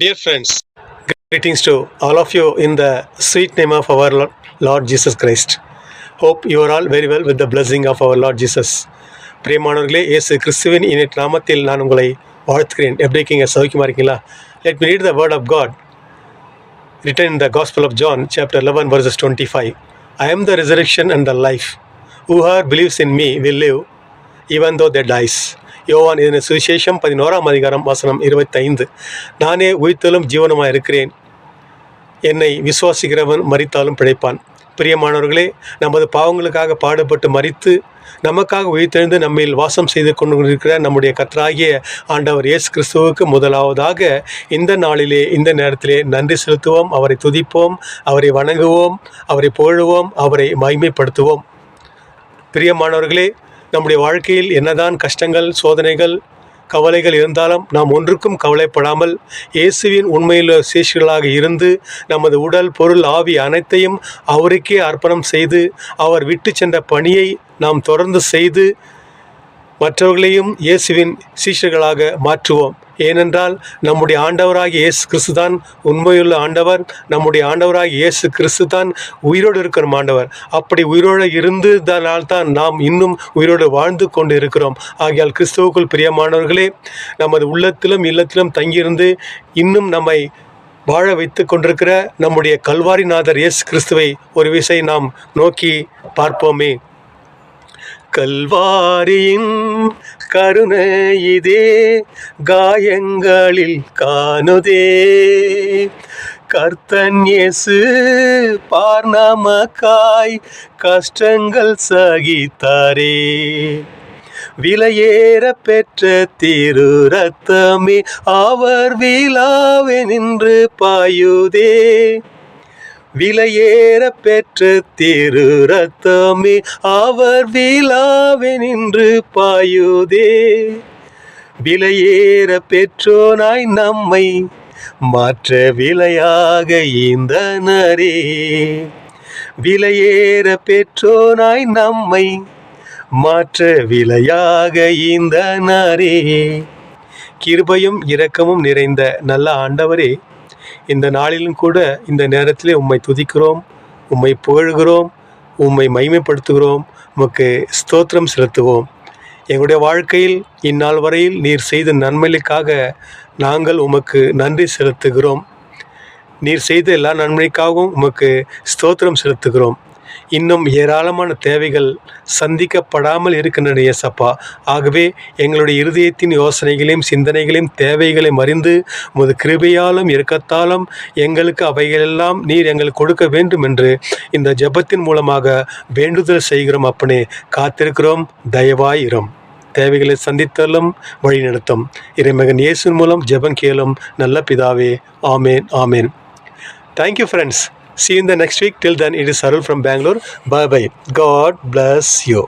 Dear friends, greetings to all of you in the sweet name of our Lord Jesus Christ. Hope you are all very well with the blessing of our Lord Jesus. பிரியமானவர்களே, இயேசு கிறிஸ்துவின் இனிய நாமத்தில் நான் உங்களை வாழ்த்துக்கிறேன். எப்படி இருக்கீங்க? சௌக்கியமா இருக்கீங்களா? Let me read the word of God written in the Gospel of John, chapter 11, verses 25. I am the resurrection and the life. Whoever believes in me will live even though they dies. யோவான் இதன் சுவிசேஷம் 11ஆம் அதிகாரம் வசனம் 25. நானே உயிர்த்தலும் ஜீவனுமாய் இருக்கிறேன். என்னை விசுவாசிக்கிறவன் மரித்தாலும் பிழைப்பான். பிரியமானவர்களே, நமது பாவங்களுக்காக பாடுபட்டு மரித்து நமக்காக உயிர்த்தெழுந்து நம்மில் வாசம் செய்து கொண்டிருக்கிற நம்முடைய கர்த்தராகிய ஆண்டவர் இயேசு கிறிஸ்துவுக்கு முதலாவதாக இந்த நாளிலே இந்த நேரத்திலே நன்றி செலுத்துவோம், அவரை துதிப்போம், அவரை வணங்குவோம், அவரை புகழுவோம், அவரை மகிமைப்படுத்துவோம். பிரியமானவர்களே, நம்முடைய வாழ்க்கையில் என்னதான் கஷ்டங்கள், சோதனைகள், கவலைகள் இருந்தாலும் நாம் ஒன்றுக்கும் கவலைப்படாமல் இயேசுவின் உண்மையில் சீஷர்களாக இருந்து நமது உடல், பொருள், ஆவி அனைத்தையும் அவருக்கே அர்ப்பணம் செய்து அவர் விட்டு சென்ற பணியை நாம் தொடர்ந்து செய்து மற்றவர்களையும் இயேசுவின் சீஷர்களாக மாற்றுவோம். ஏனென்றால் நம்முடைய ஆண்டவராகிய இயேசு கிறிஸ்து தான் உண்மையுள்ள ஆண்டவர். நம்முடைய ஆண்டவராகிய இயேசு கிறிஸ்து தான் உயிரோடு இருக்கிற ஆண்டவர். அப்படி உயிரோடு இருந்ததனால்தான் நாம் இன்னும் உயிரோடு வாழ்ந்து கொண்டு இருக்கிறோம். ஆகையால் கிறிஸ்துவுக்குள் பிரியமானவர்களே, நமது உள்ளத்திலும் இல்லத்திலும் தங்கியிருந்து இன்னும் நம்மை வாழ வைத்து கொண்டிருக்கிற நம்முடைய கல்வாரிநாதர் இயேசு கிறிஸ்துவை ஒரு விசை நாம் நோக்கி பார்ப்போமே. கல்வாரியின் கருணை இதே காயங்களில் காணுதே, கர்த்தன் இயேசு பார் நமக்காய் கஷ்டங்கள் சகித்தாரே, விலையேற பெற்ற திரு ரத்தமே அவர் விழாவே நின்று பாயுதே, விலையேற பெற்ற திரு ரத்தமே அவர் விழாவே நின்று பாயுதே, விலையேற பெற்றோனாய் நம்மை மாற்ற விலையாக ஈந்தனரே, விலையேற பெற்றோனாய் நம்மை மாற்ற விலையாக ஈந்தனரே. கிருபையும் இரக்கமும் நிறைந்த நல்ல ஆண்டவரே, இந்த நாளிலும் கூட இந்த நேரத்திலே உம்மை துதிக்கிறோம், உம்மை புகழ்கிறோம், உம்மை மகிமைப்படுத்துகிறோம், உமக்கு ஸ்தோத்திரம் செலுத்துவோம். எங்களுடைய வாழ்க்கையில் இந்நாள் வரையில் நீர் செய்த நன்மைகளுக்காக நாங்கள் உமக்கு நன்றி செலுத்துகிறோம். நீர் செய்த எல்லா நன்மைக்காகவும் உமக்கு ஸ்தோத்திரம் செலுத்துகிறோம். இன்னும் ஏராளமான தேவைகள் சந்திக்கப்படாமல் இருக்கின்றன இயேசப்பா. ஆகவே எங்களுடைய இருதயத்தின் யோசனைகளையும் சிந்தனைகளையும் தேவைகளையும் அறிந்து உமது கிருபையாலும் இரக்கத்தாலும் எங்களுக்கு அவைகளெல்லாம் நீர் எங்களுக்கு கொடுக்க வேண்டும் என்று இந்த ஜெபத்தின் மூலமாக வேண்டுதல் செய்கிறோம். அப்பனே, காத்திருக்கிறோம், தயவாயிரும். தேவைகளை சந்தித்தலும் வழி நடத்தும். இறைமகன் இயேசுவின் மூலம் ஜெபம் கேளும் நல்ல பிதாவே. ஆமேன், ஆமேன். Thank you, friends. See you in the next week. Till then, it is Sarul from Bangalore. Bye bye. God bless you.